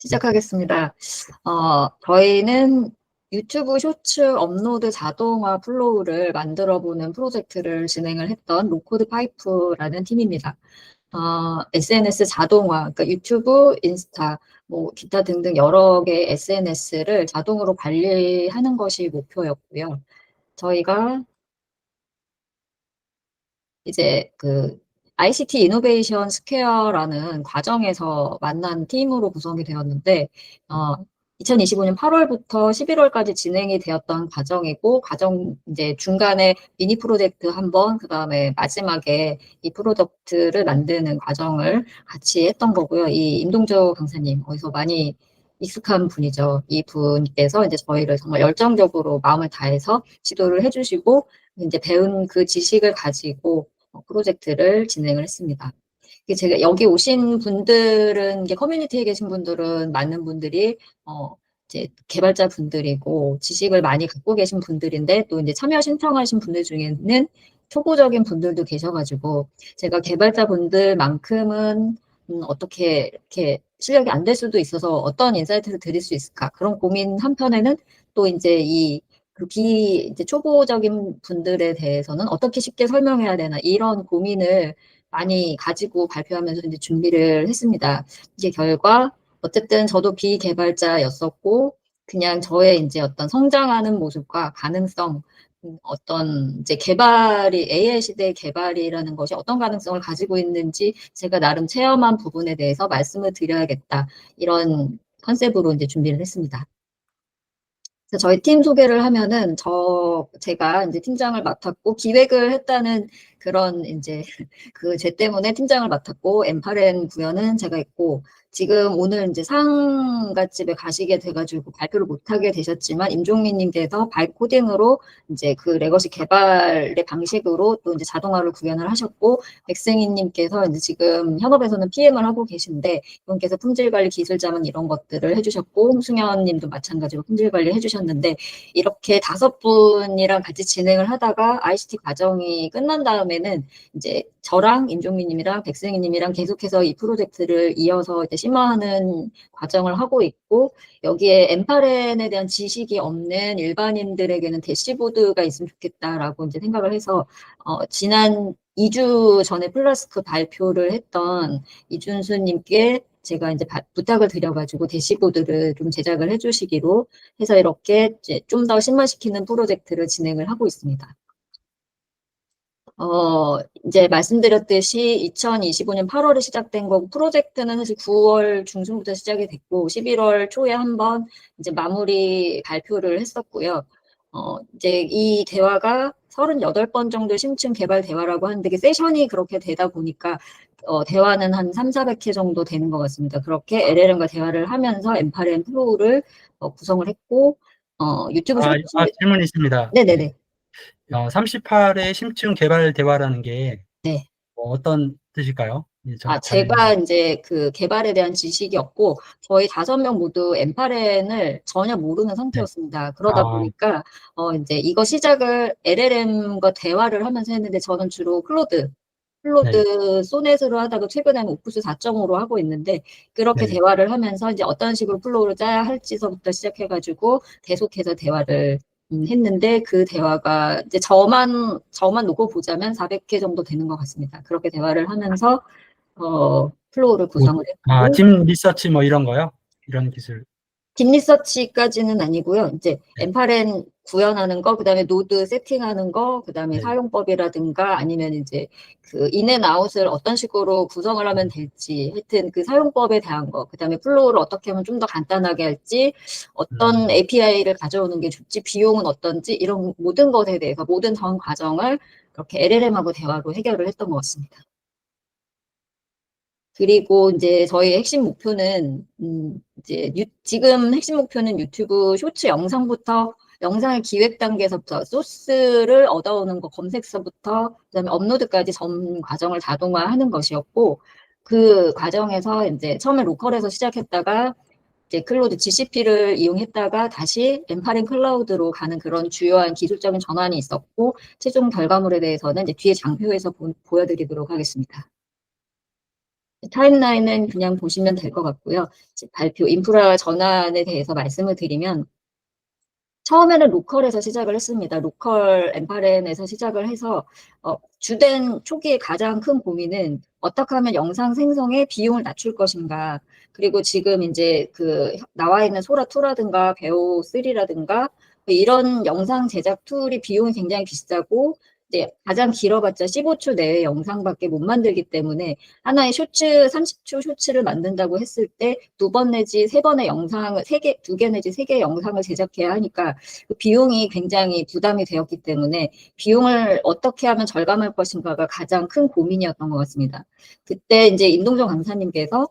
시작하겠습니다. 저희는 유튜브 쇼츠 업로드 자동화 플로우를 만들어보는 프로젝트를 진행을 했던 로코드 파이프라는 팀입니다. SNS 자동화, 그러니까 유튜브, 인스타, 뭐 기타 등등 여러 개의 SNS를 자동으로 관리하는 것이 목표였고요. 저희가 이제 그 ICT 이노베이션 스퀘어라는 과정에서 만난 팀으로 구성이 되었는데, 2025년 8월부터 11월까지 진행이 되었던 과정이고, 과정 이제 중간에 미니 프로젝트 한 번, 그 다음에 마지막에 이 프로젝트를 만드는 과정을 같이 했던 거고요. 이 임동조 강사님, 어디서 많이 익숙한 분이죠. 이 분께서 이제 저희를 정말 열정적으로 마음을 다해서 지도를 해주시고, 이제 배운 그 지식을 가지고 프로젝트를 진행을 했습니다. 제가 여기 오신 분들은, 이게 커뮤니티에 계신 분들은 많은 분들이, 이제 개발자 분들이고 지식을 많이 갖고 계신 분들인데, 또 이제 참여 신청하신 분들 중에는 초보적인 분들도 계셔가지고, 제가 개발자 분들만큼은 어떻게 이렇게 실력이 안 될 수도 있어서 어떤 인사이트를 드릴 수 있을까? 그런 고민 한편에는 또 이제 이제 초보적인 분들에 대해서는 어떻게 쉽게 설명해야 되나, 이런 고민을 많이 가지고 발표하면서 이제 준비를 했습니다. 이게 결과, 어쨌든 저도 비개발자였었고, 그냥 저의 이제 어떤 성장하는 모습과 가능성, 어떤 이제 AI 시대의 개발이라는 것이 어떤 가능성을 가지고 있는지 제가 나름 체험한 부분에 대해서 말씀을 드려야겠다. 이런 컨셉으로 이제 준비를 했습니다. 그래서 저희 팀 소개를 하면은, 제가 이제 팀장을 맡았고, 기획을 했다는 그런 이제 그 죄 때문에 팀장을 맡았고, 엠파렌 부여는 제가 있고, 지금 오늘 이제 상가집에 가시게 돼가지고 발표를 못하게 되셨지만, 임종민님께서 바이코딩으로 이제 그 레거시 개발의 방식으로 또 이제 자동화를 구현을 하셨고, 백승희님께서 이제 지금 현업에서는 PM을 하고 계신데, 이분께서 품질관리 기술자만 이런 것들을 해주셨고, 홍승현 님도 마찬가지로 품질관리 해주셨는데, 이렇게 5분이랑 같이 진행을 하다가 ICT 과정이 끝난 다음에는 이제 저랑 임종민 님이랑 백승희 님이랑 계속해서 이 프로젝트를 이어서 이제 심화하는 과정을 하고 있고, 여기에 엠파렌에 대한 지식이 없는 일반인들에게는 대시보드가 있으면 좋겠다라고 이제 생각을 해서, 지난 2주 전에 플라스크 발표를 했던 이준수님께 제가 이제 부탁을 드려가지고 대시보드를 좀 제작을 해주시기로 해서 이렇게 좀 더 신화시키는 프로젝트를 진행을 하고 있습니다. 이제 말씀드렸듯이 2025년 8월에 시작된 거고, 프로젝트는 사실 9월 중순부터 시작이 됐고, 11월 초에 한번 이제 마무리 발표를 했었고요. 이제 이 대화가 38번 정도 심층 개발 대화라고 하는데, 이게 세션이 그렇게 되다 보니까, 대화는 한 3, 400회 정도 되는 것 같습니다. 그렇게 LLM과 대화를 하면서 엠파렌 프로를 구성을 했고, 유튜브 쇼츠, 질문이 있습니다. 네네네. 38회 심층 개발 대화라는 게 네. 어떤 뜻일까요? 제가 이제 그 개발에 대한 지식이 없고, 저희 5명 모두 엠파렌을 전혀 모르는 네. 상태였습니다. 그러다 보니까, 이제 이거 시작을 LLM과 대화를 하면서 했는데, 저는 주로 네. 소넷으로 하다가 최근에는 오프스 4.5로 하고 있는데, 그렇게 네. 대화를 하면서 이제 어떤 식으로 플로우를 짜야 할지서부터 시작해가지고 계속해서 대화를 했는데, 그 대화가 이제 저만 놓고 보자면 400개 정도 되는 것 같습니다. 그렇게 대화를 하면서 플로우를 구성을 했고, 딥 리서치 뭐 이런 거요? 이런 기술. 딥 리서치까지는 아니고요. 이제 네. 엠파렌 구현하는 거, 그다음에 노드 세팅하는 거, 그다음에 네. 사용법이라든가 아니면 이제 그 인앤아웃을 어떤 식으로 구성을 하면 될지, 하여튼 그 사용법에 대한 거, 그다음에 플로우를 어떻게 하면 좀 더 간단하게 할지, 어떤 API를 가져오는 게 좋지, 비용은 어떤지, 이런 모든 것에 대해서 모든 전 과정을 그렇게 LLM하고 대화로 해결을 했던 것 같습니다. 그리고 이제 저희 핵심 목표는, 지금 핵심 목표는 유튜브 쇼츠 영상의 기획 단계에서부터 소스를 얻어오는 거, 검색서부터 그다음에 업로드까지 전 과정을 자동화하는 것이었고, 그 과정에서 이제 처음에 로컬에서 시작했다가 이제 클로드 GCP를 이용했다가 다시 엠파린 클라우드로 가는 그런 주요한 기술적인 전환이 있었고, 최종 결과물에 대해서는 이제 뒤에 장표에서 보여드리도록 하겠습니다. 타임라인은 그냥 보시면 될 것 같고요. 발표 인프라 전환에 대해서 말씀을 드리면 처음에는 로컬에서 시작을 했습니다. 로컬 엠파렌에서 시작을 해서 주된 초기에 가장 큰 고민은 어떻게 하면 영상 생성의 비용을 낮출 것인가. 그리고 지금 이제 그 나와 있는 소라2라든가 베오3라든가 이런 영상 제작 툴이 비용이 굉장히 비싸고 이제 가장 길어봤자 15초 내의 영상밖에 못 만들기 때문에 하나의 쇼츠 30초 쇼츠를 만든다고 했을 때 2번 내지 3번의 영상을 2개 내지 3개의 영상을 제작해야 하니까 그 비용이 굉장히 부담이 되었기 때문에 비용을 어떻게 하면 절감할 것인가가 가장 큰 고민이었던 것 같습니다. 그때 이제 임동정 강사님께서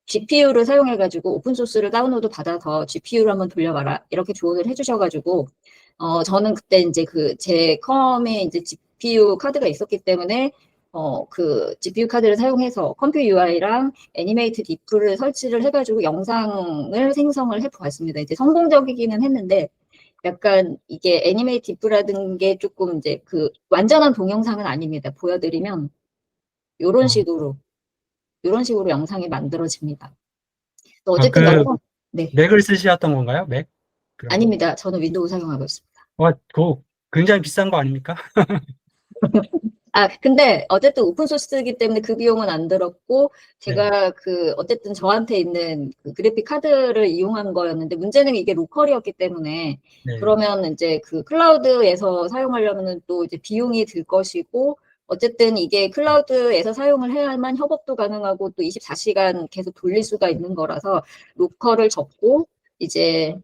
GPU를 사용해가지고 오픈소스를 다운로드 받아서 GPU를 한번 돌려봐라 이렇게 조언을 해주셔가지고 저는 그때 이제 제 컴에 이제 GPU 카드가 있었기 때문에 그 GPU 카드를 사용해서 컴퓨 UI랑 애니메이트 디프를 설치를 해가지고 영상을 생성을 해보았습니다. 이제 성공적이기는 했는데 약간 이게 애니메이트 디프라는 게 조금 이제 완전한 동영상은 아닙니다. 보여드리면 요런 어. 식으로 영상이 만들어집니다. 그 어쨌든 여러 네. 맥을 쓰셨던 건가요? 맥? 아닙니다. 저는 윈도우 사용하고 있습니다. 그거 굉장히 비싼 거 아닙니까? 근데 어쨌든 오픈소스이기 때문에 그 비용은 안 들었고 네. 제가 어쨌든 저한테 있는 그래픽 카드를 이용한 거였는데 문제는 이게 로컬이었기 때문에 네. 그러면 이제 클라우드에서 사용하려면 또 이제 비용이 들 것이고 어쨌든 이게 클라우드에서 사용을 해야만 협업도 가능하고 또 24시간 계속 돌릴 수가 있는 거라서 로컬을 접고 이제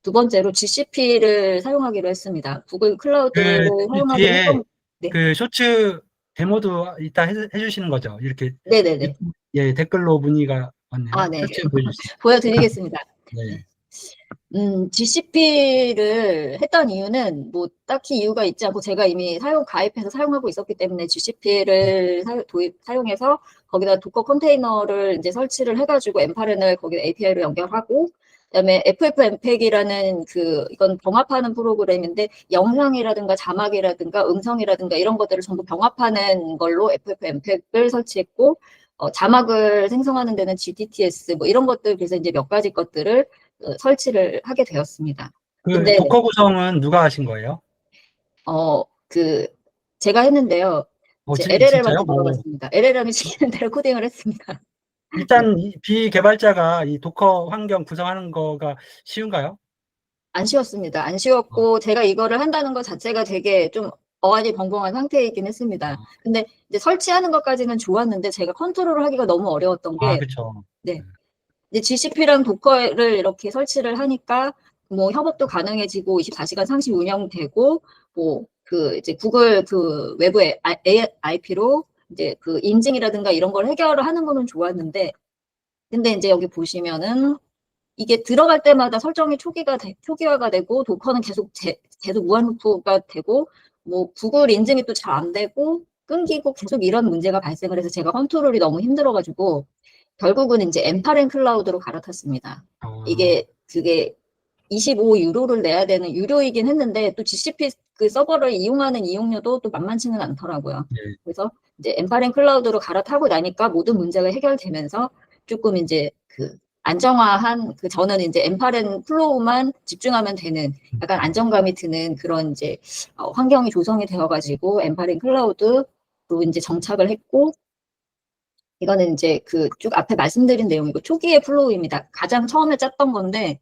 두 번째로 GCP를 사용하기로 했습니다. 구글 클라우드를 사용하기로 뒤에 했던 네. 쇼츠 데모도 이따 해주시는 거죠? 이렇게. 네네네. 예, 댓글로 문의가 왔네요. 네. 쇼츠 보여주세요. 보여드리겠습니다. 네. GCP를 했던 이유는 뭐 딱히 이유가 있지 않고 제가 이미 가입해서 사용하고 있었기 때문에 GCP를 사용해서 거기다 도커 컨테이너를 이제 설치를 해가지고 엠파렌을 거기 API로 연결하고 그다음에 FFmpeg이라는 이건 병합하는 프로그램인데 영상이라든가 자막이라든가 음성이라든가 이런 것들을 전부 병합하는 걸로 FFmpeg을 설치했고 자막을 생성하는 데는 GTTS 뭐 이런 것들 그래서 이제 몇 가지 것들을 설치를 하게 되었습니다. 근데 도커 구성은 누가 하신 거예요? 제가 했는데요. 이제 LLM한테 진짜요? 물어봤습니다. LLM이 시키는 대로 코딩을 했습니다. 일단 비개발자가 이 도커 환경 구성하는 거가 쉬운가요? 안 쉬웠습니다. 안 쉬웠고 제가 이거를 한다는 것 자체가 되게 좀 어안이 벙벙한 상태이긴 했습니다. 근데 이제 설치하는 것까지는 좋았는데 제가 컨트롤을 하기가 너무 어려웠던 게 그렇죠. 네. 이제 GCP랑 도커를 이렇게 설치를 하니까 뭐 협업도 가능해지고 24시간 상시 운영되고 뭐 이제 구글 외부의 IP로 이제 인증이라든가 이런 걸 해결을 하는 거는 좋았는데 근데 이제 여기 보시면은 이게 들어갈 때마다 설정이 초기화가 되고 도커는 계속 무한루프가 되고 뭐 구글 인증이 또 잘 안 되고 끊기고 계속 이런 문제가 발생을 해서 제가 컨트롤이 너무 힘들어가지고 결국은 이제 엠파렌 클라우드로 갈아탔습니다. 그게 25유로를 내야 되는 유료이긴 했는데 또 GCP 서버를 이용하는 이용료도 또 만만치는 않더라고요. 네. 그래서 이제 엠파렌 클라우드로 갈아타고 나니까 모든 문제가 해결되면서 조금 이제 안정화한 저는 이제 엠파렌 플로우만 집중하면 되는 약간 안정감이 드는 그런 이제 환경이 조성이 되어가지고 엠파렌 클라우드로 이제 정착을 했고 이거는 이제 쭉 앞에 말씀드린 내용이고 초기의 플로우입니다. 가장 처음에 짰던 건데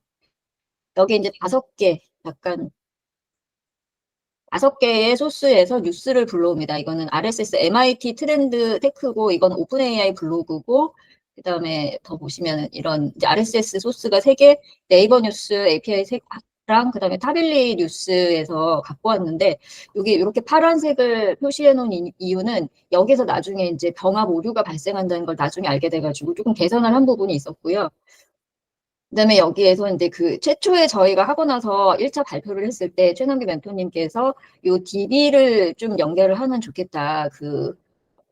여기 이제 5개의 소스에서 뉴스를 불러옵니다. 이거는 RSS MIT 트렌드 테크고 이건 오픈AI 블로그고 그다음에 더 보시면 이런 이제 RSS 소스가 3개 네이버 뉴스 API 랑 그다음에 타빌리 뉴스에서 갖고 왔는데 여기 이렇게 파란색을 표시해 놓은 이유는 여기서 나중에 이제 병합 오류가 발생한다는 걸 나중에 알게 돼가지고 조금 개선을 한 부분이 있었고요. 그다음에 여기에서 이제 최초에 저희가 하고 나서 1차 발표를 했을 때 최남기 멘토님께서 요 DB를 좀 연결을 하면 좋겠다.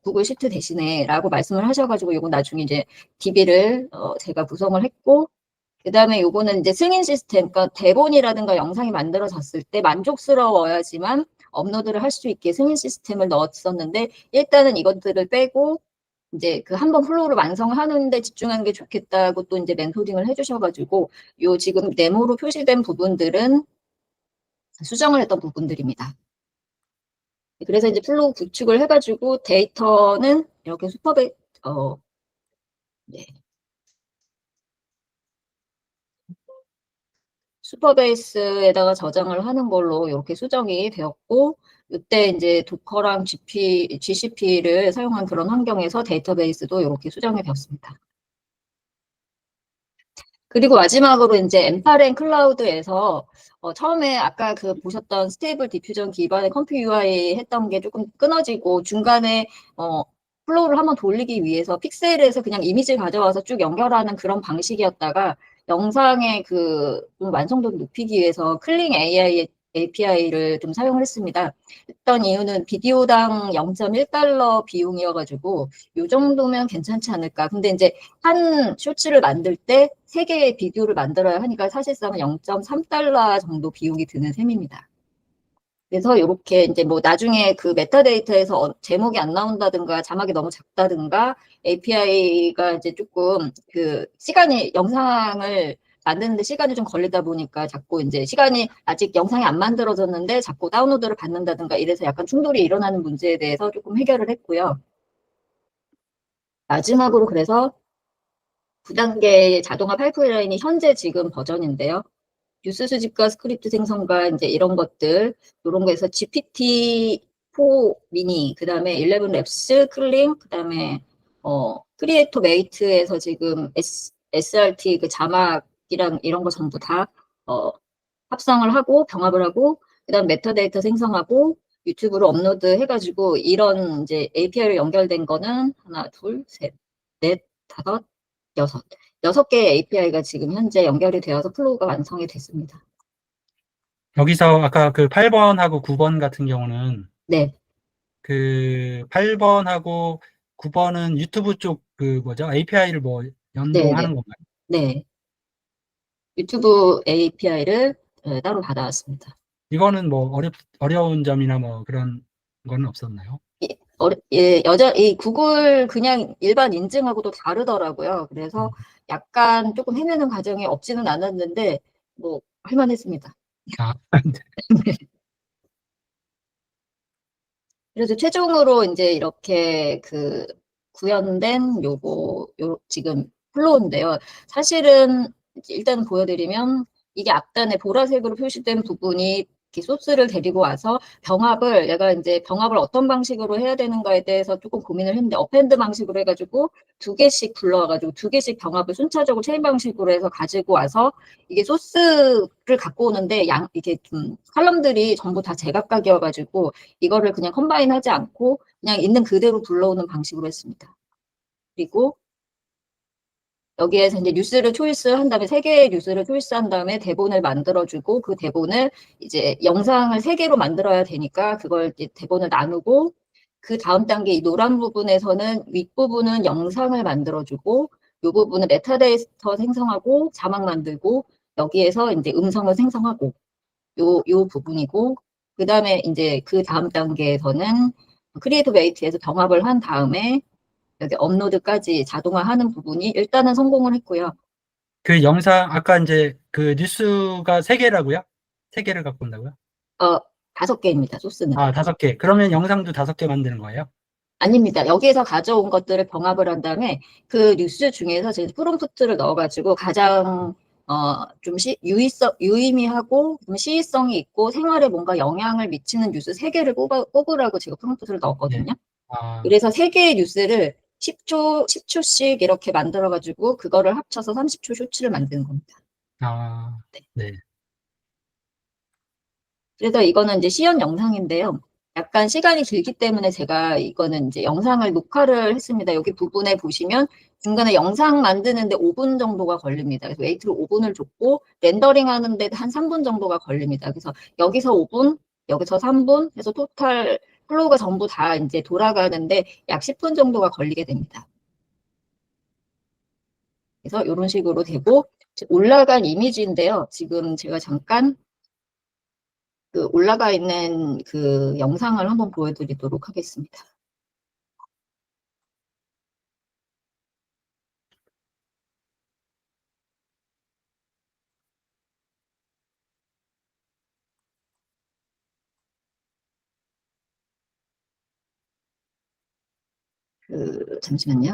구글 시트 대신에라고 말씀을 하셔가지고 요거 나중에 이제 DB를 제가 구성을 했고 그다음에 요거는 이제 승인 시스템, 그러니까 대본이라든가 영상이 만들어졌을 때 만족스러워야지만 업로드를 할 수 있게 승인 시스템을 넣었었는데 일단은 이것들을 빼고 이제 그 한 번 플로우를 완성하는데 집중하는 게 좋겠다고 또 이제 멘토링을 해주셔가지고 요 지금 네모로 표시된 부분들은 수정을 했던 부분들입니다. 그래서 이제 플로우 구축을 해가지고 데이터는 이렇게 네. 슈퍼베이스에다가 저장을 하는 걸로 이렇게 수정이 되었고, 이때 이제 도커랑 GCP를 사용한 그런 환경에서 데이터베이스도 이렇게 수정이 되었습니다. 그리고 마지막으로 이제 엠파렌 클라우드에서 처음에 아까 그 보셨던 스테이블 디퓨전 기반의 컴퓨 UI 했던 게 조금 끊어지고 중간에 플로우를 한번 돌리기 위해서 픽셀에서 그냥 이미지 가져와서 쭉 연결하는 그런 방식이었다가 영상의 좀 완성도를 높이기 위해서 클링 AI API를 좀 사용을 했습니다. 했던 이유는 비디오당 0.1달러 비용이어가지고 이 정도면 괜찮지 않을까. 근데 이제 한 쇼츠를 만들 때 3개의 비디오를 만들어야 하니까 사실상은 0.3달러 정도 비용이 드는 셈입니다. 그래서 이렇게 이제 뭐 나중에 그 메타데이터에서 제목이 안 나온다든가 자막이 너무 작다든가 API가 이제 조금 영상을 만드는데 시간이 좀 걸리다 보니까 자꾸 이제 시간이 아직 영상이 안 만들어졌는데 자꾸 다운로드를 받는다든가 이래서 약간 충돌이 일어나는 문제에 대해서 조금 해결을 했고요. 마지막으로 그래서 9단계의 자동화 파이프라인이 현재 지금 버전인데요. 뉴스 수집과 스크립트 생성과 이제 이런 것들, 이런 거에서 GPT-4 미니, 그 다음에 11 랩스, 클링, 그 다음에, 크리에이터 메이트에서 지금 SRT 그 자막이랑 이런 거 전부 다, 합성을 하고, 병합을 하고, 그 다음 메타데이터 생성하고, 유튜브로 업로드 해가지고, 이런 이제 API로 연결된 거는 하나, 둘, 셋, 넷, 다섯, 여섯. 6개의 API가 지금 현재 연결이 되어서 플로우가 완성이 됐습니다. 여기서 아까 그 8번하고 9번 같은 경우는 네, 그 8번하고 9번은 유튜브 쪽 그 뭐죠? API를 뭐 네, 연동하는 네, 건가요? 네. 유튜브 API를 따로 받아왔습니다. 이거는 뭐 어려운 점이나 뭐 그런 건 없었나요? 이 구글 그냥 일반 인증하고도 다르더라고요. 그래서 약간 조금 헤매는 과정이 없지는 않았는데, 뭐, 할만했습니다. 아, 그래서 최종으로 이제 이렇게 구현된 지금 플로우인데요. 사실은 일단 보여드리면 이게 앞단에 보라색으로 표시된 부분이 이렇게 소스를 데리고 와서 얘가 이제 병합을 어떤 방식으로 해야 되는가에 대해서 조금 고민을 했는데 어펜드 방식으로 해가지고 2개씩 불러와가지고 2개씩 병합을 순차적으로 체인 방식으로 해서 가지고 와서 이게 소스를 갖고 오는데 이게 좀 칼럼들이 전부 다 제각각이어가지고 이거를 그냥 컴바인하지 않고 그냥 있는 그대로 불러오는 방식으로 했습니다. 그리고 여기에서 이제 뉴스를 초이스한 다음에 3개의 뉴스를 초이스한 다음에 대본을 만들어주고 그 대본을 이제 영상을 3개로 만들어야 되니까 그걸 이제 대본을 나누고 그 다음 단계 이 노란 부분에서는 윗부분은 영상을 만들어주고 이 부분은 메타데이터 생성하고 자막 만들고 여기에서 이제 음성을 생성하고 요 부분이고 그 다음에 이제 그 다음 단계에서는 크리에이터 메이트에서 병합을 한 다음에 여기 업로드까지 자동화하는 부분이 일단은 성공을 했고요. 그 영상 아까 이제 그 뉴스가 3개라고요? 3개를 갖고 온다고요? 어, 5개입니다. 소스는. 아, 5개. 그러면 영상도 5개 만드는 거예요? 아닙니다. 여기에서 가져온 것들을 병합을 한 다음에 그 뉴스 중에서 제 프롬프트를 넣어가지고 가장 좀 유의미하고 좀 시의성이 있고 생활에 뭔가 영향을 미치는 뉴스 3개를 뽑으라고 제가 프롬프트를 네. 넣었거든요. 아, 그래서 3개의 뉴스를 10초씩 이렇게 만들어가지고 그거를 합쳐서 30초 쇼츠를 만드는 겁니다. 아, 네. 네. 그래서 이거는 이제 시연 영상인데요. 약간 시간이 길기 때문에 제가 이거는 이제 영상을 녹화를 했습니다. 여기 부분에 보시면 중간에 영상 만드는데 5분 정도가 걸립니다. 그래서 웨이트를 5분을 줬고 렌더링 하는데 한 3분 정도가 걸립니다. 그래서 여기서 5분, 여기서 3분 해서 토탈 플로우가 전부 다 이제 돌아가는데 약 10분 정도가 걸리게 됩니다. 그래서 이런 식으로 되고 올라간 이미지인데요. 지금 제가 잠깐 올라가 있는 그 영상을 한번 보여드리도록 하겠습니다. 잠시만요.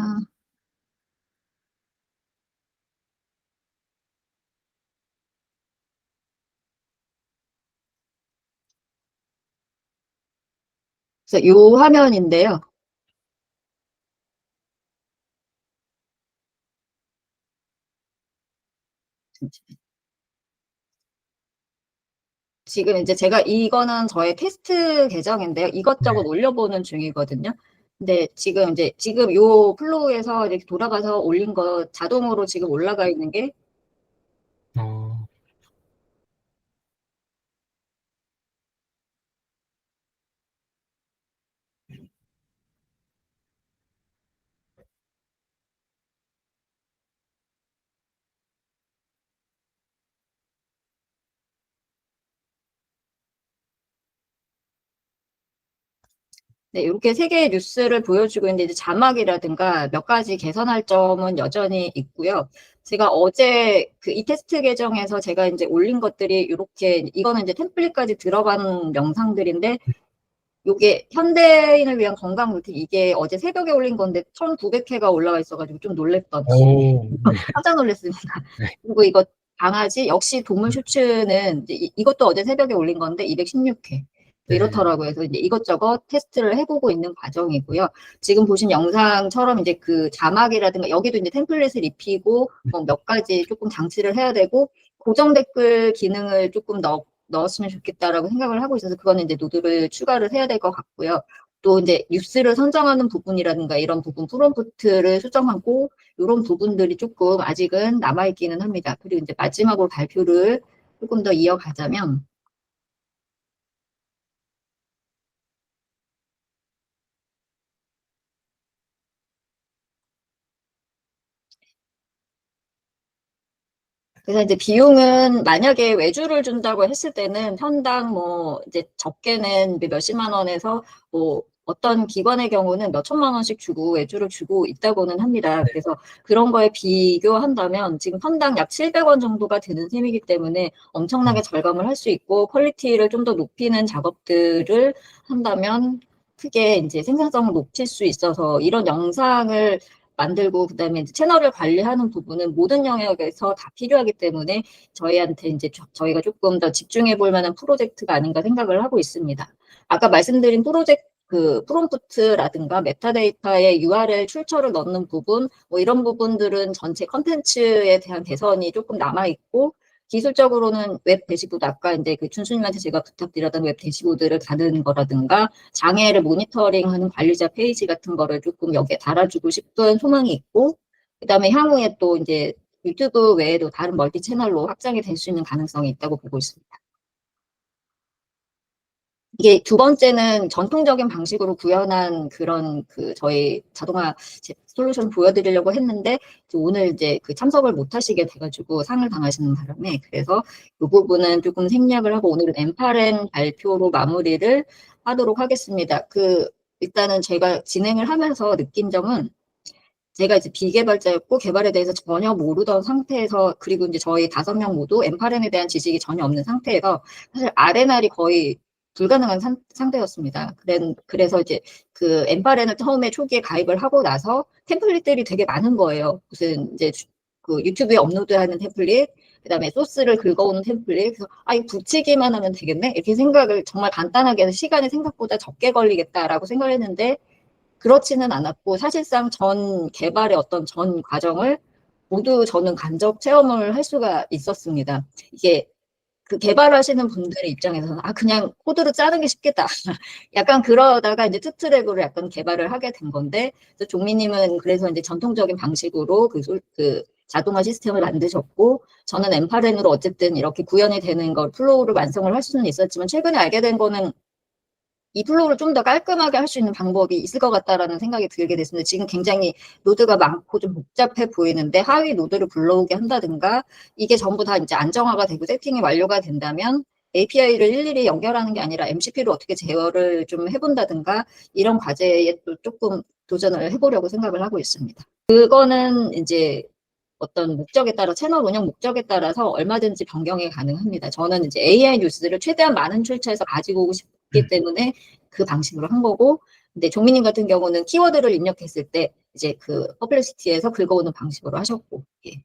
그래서 요 화면인데요. 지금 이제 제가 이거는 저의 테스트 계정인데요. 이것저것 네. 올려보는 중이거든요. 근데 지금 요 플로우에서 이렇게 돌아가서 올린 거 자동으로 지금 올라가 있는 게 어. 네, 이렇게 세 개의 뉴스를 보여주고 있는데 이제 자막이라든가 몇 가지 개선할 점은 여전히 있고요. 제가 어제 그 이 테스트 계정에서 제가 이제 올린 것들이 이렇게 이거는 이제 템플릿까지 들어간 영상들인데 요게 현대인을 위한 건강 루틴 이게 어제 새벽에 올린 건데 1,900회가 올라와 있어가지고 좀 놀랬던 오. 네. 깜짝 놀랐습니다. 네. 그리고 이거 강아지 역시 동물 슈츠는 이것도 어제 새벽에 올린 건데 216회 네. 이렇더라고요. 그래서 이제 이것저것 테스트를 해보고 있는 과정이고요. 지금 보신 영상처럼 이제 그 자막이라든가 여기도 이제 템플릿을 입히고 뭐 몇 가지 조금 장치를 해야 되고 고정 댓글 기능을 조금 넣었으면 좋겠다라고 생각을 하고 있어서 그거는 이제 노드를 추가를 해야 될 것 같고요. 또 이제 뉴스를 선정하는 부분이라든가 이런 부분 프롬프트를 수정하고 이런 부분들이 조금 아직은 남아있기는 합니다. 그리고 이제 마지막으로 발표를 조금 더 이어가자면 그래서 이제 비용은 만약에 외주를 준다고 했을 때는 편당 뭐 이제 적게는 몇십만 원에서 뭐 어떤 기관의 경우는 몇 천만 원씩 주고 외주를 주고 있다고는 합니다. 그래서 그런 거에 비교한다면 지금 편당 약 700원 정도가 드는 셈이기 때문에 엄청나게 절감을 할 수 있고 퀄리티를 좀 더 높이는 작업들을 한다면 크게 이제 생산성을 높일 수 있어서 이런 영상을 만들고 그다음에 이제 채널을 관리하는 부분은 모든 영역에서 다 필요하기 때문에 저희한테 이제 저희가 조금 더 집중해 볼 만한 프로젝트가 아닌가 생각을 하고 있습니다. 아까 말씀드린 프로젝트 그 프롬프트라든가 메타데이터에 URL 출처를 넣는 부분, 뭐 이런 부분들은 전체 컨텐츠에 대한 개선이 조금 남아 있고 기술적으로는 웹 대시보드 아까 이제 그 춘수님한테 제가 부탁드렸던 웹 대시보드를 다는 거라든가 장애를 모니터링하는 관리자 페이지 같은 거를 조금 여기에 달아주고 싶은 소망이 있고, 그다음에 향후에 또 이제 유튜브 외에도 다른 멀티 채널로 확장이 될 수 있는 가능성이 있다고 보고 있습니다. 이게 두 번째는 전통적인 방식으로 구현한 그런 그 저희 자동화 솔루션 보여드리려고 했는데 오늘 이제 그 참석을 못 하시게 돼가지고 상을 당하시는 바람에 그래서 이 부분은 조금 생략을 하고 오늘은 엠파렌 발표로 마무리를 하도록 하겠습니다. 일단은 제가 진행을 하면서 느낀 점은 제가 이제 비개발자였고 개발에 대해서 전혀 모르던 상태에서 그리고 이제 저희 5명 모두 엠파렌에 대한 지식이 전혀 없는 상태에서 사실 RNR이 거의 불가능한 상태였습니다. 그래서 이제 그 엠파렌을 처음에 초기에 가입을 하고 나서 템플릿들이 되게 많은 거예요. 무슨 이제 그 유튜브에 업로드하는 템플릿, 그다음에 소스를 긁어오는 템플릿. 그래서 이거 붙이기만 하면 되겠네 이렇게 생각을 정말 간단하게 해서 시간이 생각보다 적게 걸리겠다라고 생각을 했는데 그렇지는 않았고 사실상 전 개발의 어떤 전 과정을 모두 저는 간접 체험을 할 수가 있었습니다. 이게 그 개발하시는 분들의 입장에서는 그냥 코드로 짜는 게 쉽겠다. 약간 그러다가 이제 투트랙으로 약간 개발을 하게 된 건데 종미님은 그래서 이제 전통적인 방식으로 그 자동화 시스템을 만드셨고 저는 엠파렌으로 어쨌든 이렇게 구현이 되는 걸 플로우를 완성을 할 수는 있었지만 최근에 알게 된 거는 이 플로우를 좀 더 깔끔하게 할 수 있는 방법이 있을 것 같다라는 생각이 들게 됐습니다. 지금 굉장히 노드가 많고 좀 복잡해 보이는데 하위 노드를 불러오게 한다든가 이게 전부 다 이제 안정화가 되고 세팅이 완료가 된다면 API를 일일이 연결하는 게 아니라 MCP를 어떻게 제어를 좀 해본다든가 이런 과제에 또 조금 도전을 해보려고 생각을 하고 있습니다. 그거는 이제 어떤 목적에 따라 채널 운영 목적에 따라서 얼마든지 변경이 가능합니다. 저는 이제 AI 뉴스를 최대한 많은 출처에서 가지고 오고 있기 때문에 그 방식으로 한 거고, 근데 종민님 같은 경우는 키워드를 입력했을 때 이제 그 퍼플렉시티에서 긁어오는 방식으로 하셨고, 예.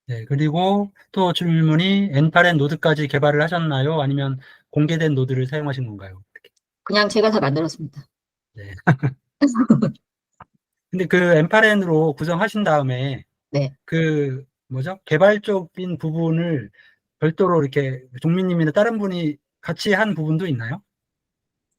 네, 그리고 또 질문이 엔파렌 노드까지 개발을 하셨나요? 아니면 공개된 노드를 사용하신 건가요? 그냥 제가 다 만들었습니다. 네. 근데 그 엔파렌으로 구성하신 다음에 네. 그 뭐죠? 개발적인 부분을 별도로 이렇게 종민님이나 다른 분이 같이 한 부분도 있나요?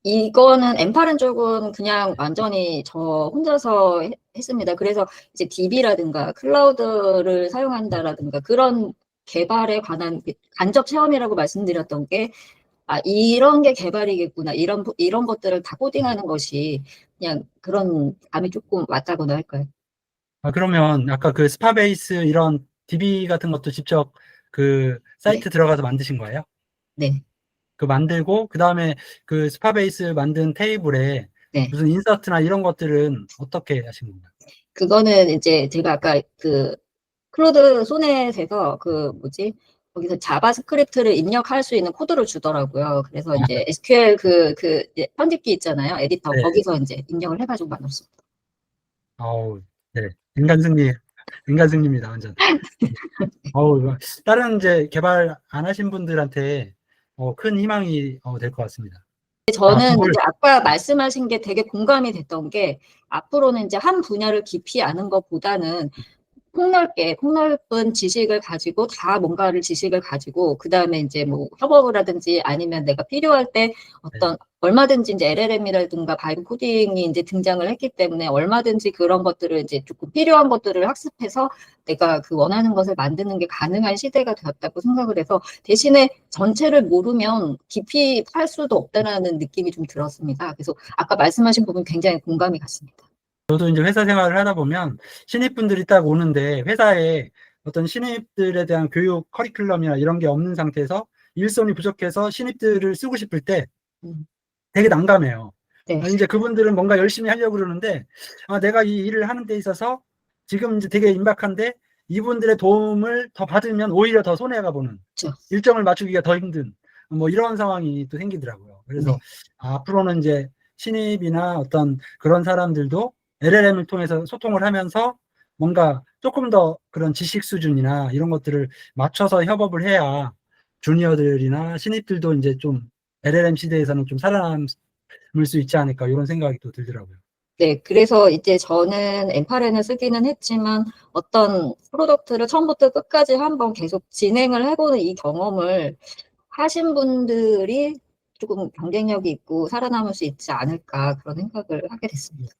이거는 엠파른 쪽은 그냥 완전히 저 혼자서 했습니다. 그래서 이제 DB라든가 클라우드를 사용한다라든가 그런 개발에 관한 간접 체험이라고 말씀드렸던 게, 아, 이런 게 개발이겠구나. 이런 것들을 다 코딩하는 것이 그냥 그런 감이 조금 왔다고나 할까요? 아, 그러면 아까 그 스파베이스 이런 DB 같은 것도 직접 그 네. 사이트 들어가서 만드신 거예요? 네. 그 만들고 그다음에 그 스파베이스 만든 테이블에 네. 무슨 인서트나 이런 것들은 어떻게 하신 건가요? 그거는 이제 제가 아까 그 클로드 소넷에서 그 뭐지? 거기서 자바스크립트를 입력할 수 있는 코드를 주더라고요. 그래서 이제 SQL 이제 편집기 있잖아요. 에디터. 네. 거기서 이제 입력을 해가지고 만들었습니다. 아우, 네. 인간 승리, 인간 승리입니다, 완전. 어우, 다른 이제 개발 안 하신 분들한테 큰 희망이 될 것 같습니다. 아, 저는 그걸, 이제 아까 말씀하신 게 되게 공감이 됐던 게, 앞으로는 이제 한 분야를 깊이 아는 것보다는 폭넓은 지식을 가지고 다 뭔가를 지식을 가지고 그다음에 이제 뭐 협업을 하든지 아니면 내가 필요할 때 네. 어떤 얼마든지 이제 LLM이라든가 바이브 코딩이 이제 등장을 했기 때문에 얼마든지 그런 것들을 이제 조금 필요한 것들을 학습해서 내가 그 원하는 것을 만드는 게 가능한 시대가 되었다고 생각을 해서, 대신에 전체를 모르면 깊이 팔 수도 없다라는 느낌이 좀 들었습니다. 그래서 아까 말씀하신 부분 굉장히 공감이 갔습니다. 저도 이제 회사 생활을 하다 보면 신입분들이 딱 오는데 회사에 어떤 신입들에 대한 교육 커리큘럼이나 이런 게 없는 상태에서 일손이 부족해서 신입들을 쓰고 싶을 때 음, 되게 난감해요. 네, 아, 이제 그분들은 뭔가 열심히 하려고 그러는데, 아, 내가 이 일을 하는 데 있어서 지금 이제 되게 임박한데 이분들의 도움을 더 받으면 오히려 더 손해가 보는, 그렇죠. 일정을 맞추기가 더 힘든 뭐 이런 상황이 또 생기더라고요. 그래서 네. 앞으로는 이제 신입이나 어떤 그런 사람들도 LLM을 통해서 소통을 하면서 뭔가 조금 더 그런 지식 수준이나 이런 것들을 맞춰서 협업을 해야 주니어들이나 신입들도 이제 좀 LLM 시대에서는 좀 살아남을 수 있지 않을까 이런 생각이 또 들더라고요. 네, 그래서 이제 저는 엠파렌을 쓰기는 했지만 어떤 프로덕트를 처음부터 끝까지 한번 계속 진행을 해보는 이 경험을 하신 분들이 조금 경쟁력이 있고 살아남을 수 있지 않을까 그런 생각을 하게 됐습니다.